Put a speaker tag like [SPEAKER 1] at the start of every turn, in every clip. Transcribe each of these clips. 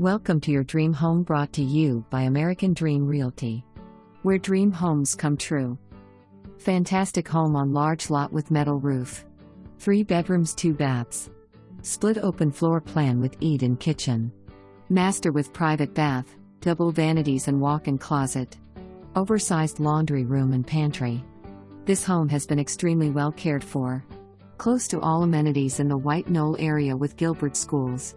[SPEAKER 1] Welcome to your dream home, brought to you by American Dream Realty, where dream homes come true. Fantastic home on large lot with metal roof. 3 bedrooms, 2 baths. Split open floor plan with eat-in kitchen. Master with private bath, double vanities and walk-in closet. Oversized laundry room and pantry. This home has been extremely well cared for. Close to all amenities in the White Knoll area with Gilbert Schools.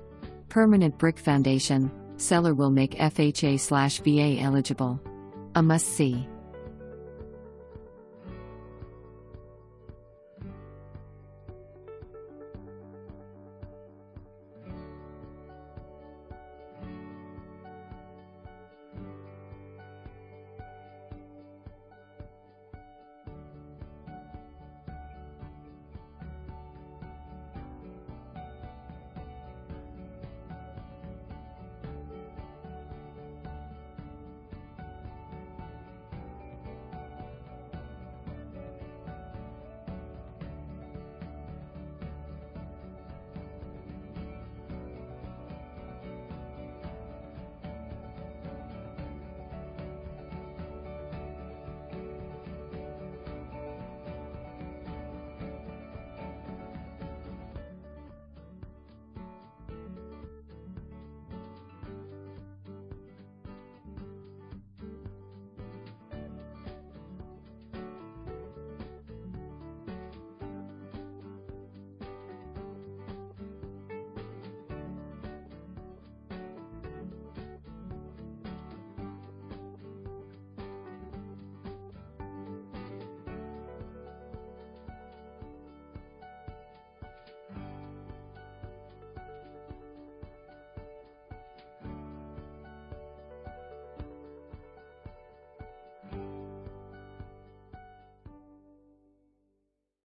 [SPEAKER 1] Permanent brick foundation, seller will make FHA/VA eligible. A must-see.